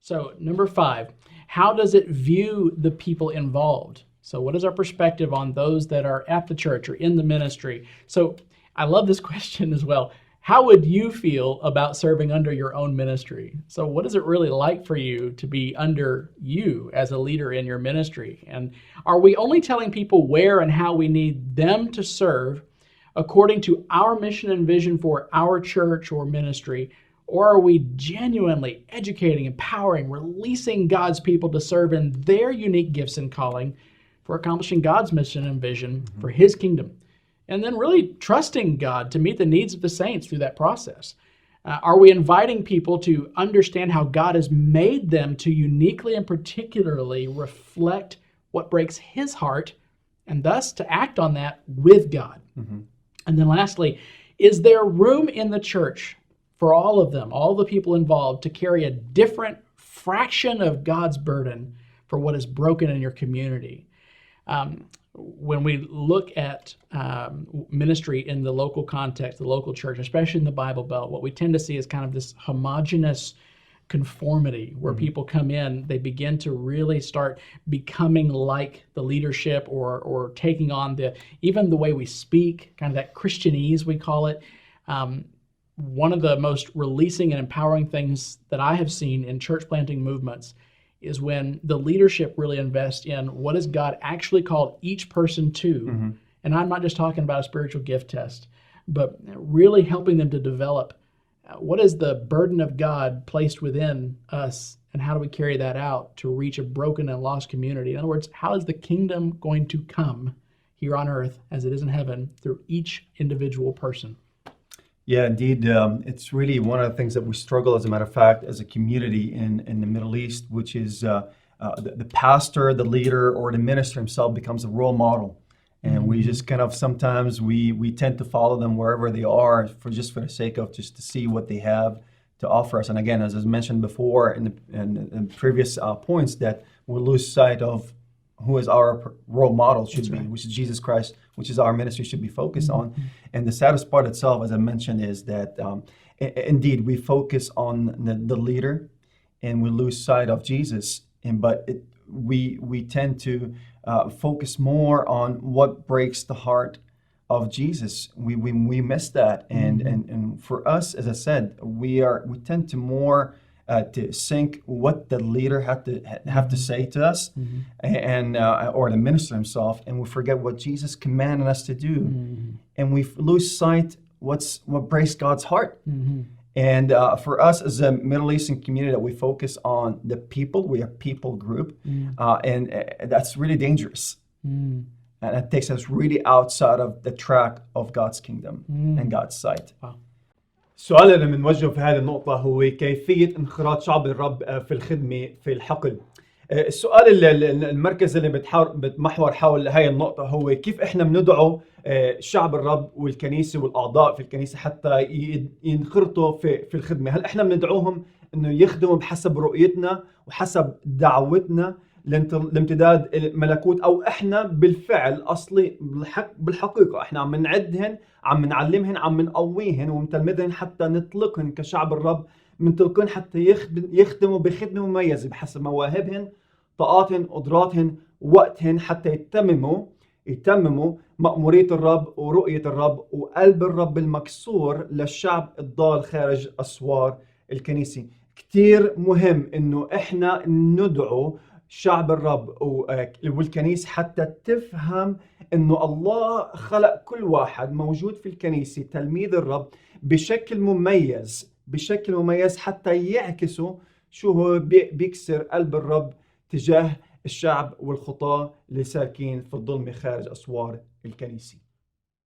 So number 5, how does it view the people involved? So what is our perspective on those that are at the church or in the ministry? So I love this question as well. How would you feel about serving under your own ministry? So what is it really like for you to be under you as a leader in your ministry? And are we only telling people where and how we need them to serve according to our mission and vision for our church or ministry? Or are we genuinely educating, empowering, releasing God's people to serve in their unique gifts and calling for accomplishing God's mission and vision for His kingdom? And then really trusting God to meet the needs of the saints through that process. Are we inviting people to understand how God has made them to uniquely and particularly reflect what breaks His heart, and thus to act on that with God? And then lastly, is there room in the church for all of them, all the people involved, to carry a different fraction of God's burden for what is broken in your community? When we look at ministry in the local context, the local church, especially in the Bible Belt, what we tend to see is kind of this homogenous conformity where people come in, they begin to really start becoming like the leadership or taking on even the way we speak, kind of that Christianese, we call it. One of the most releasing and empowering things that I have seen in church planting movements is when the leadership really invests in what has God actually called each person to. And I'm not just talking about a spiritual gift test, but really helping them to develop what is the burden of God placed within us, and how do we carry that out to reach a broken and lost community? In other words, how is the kingdom going to come here on earth as it is in heaven through each individual person? Yeah, indeed. It's really one of the things that we struggle, as a matter of fact, as a community in the Middle East, which is the pastor, the leader, or the minister himself becomes a role model. And we just kind of sometimes we tend to follow them wherever they are for the sake of just to see what they have to offer us. And again, as I mentioned before in previous points, that we lose sight of who is our role model should be, which is Jesus Christ, which is our ministry should be focused on. And the saddest part itself, as I mentioned, is that indeed we focus on the leader and we lose sight of Jesus. But we tend to focus more on what breaks the heart of Jesus. We miss that. And for us, as I said, we tend to more to think what the leader have to say to us, and or the minister himself, and we forget what Jesus commanded us to do, and we lose sight what breaks God's heart. And for us as a Middle Eastern community, that we focus on the people, we are people group, and that's really dangerous, and it takes us really outside of the track of God's kingdom and God's sight. Wow. السؤال اللي بنوجهه في هذه النقطة هو كيفية انخراط شعب الرب في الخدمة في الحقل. السؤال المركز اللي بتمحور حول هاي النقطة هو كيف احنا بندعو شعب الرب والكنيسة والأعضاء في الكنيسة حتى ينخرطوا في الخدمة. هل احنا بندعوهم انه يخدموا بحسب رؤيتنا وحسب دعوتنا لامتداد الملكوت، او احنا بالفعل اصلي بالحقيقة احنا عم نعدهن، عم نعلمهن، عم نقويهن ومتلمذهن حتى نطلقهن كشعب الرب، منطلقهن حتى يخدموا بخدمة مميزة بحسب مواهبهن، طاقاتهن، قدراتهن، وقتهن، حتى يتمموا مأمورية الرب ورؤية الرب وقلب الرب المكسور للشعب الضال خارج أسوار الكنيسة. كتير مهم انه احنا ندعو شعب الرب والكنيسة حتى تفهم انه الله خلق كل واحد موجود في الكنيسة تلميذ الرب بشكل مميز حتى يعكسوا شو هو بيكسر قلب الرب تجاه الشعب والخطاة اللي ساكنين في الظلمة خارج أسوار الكنيسة.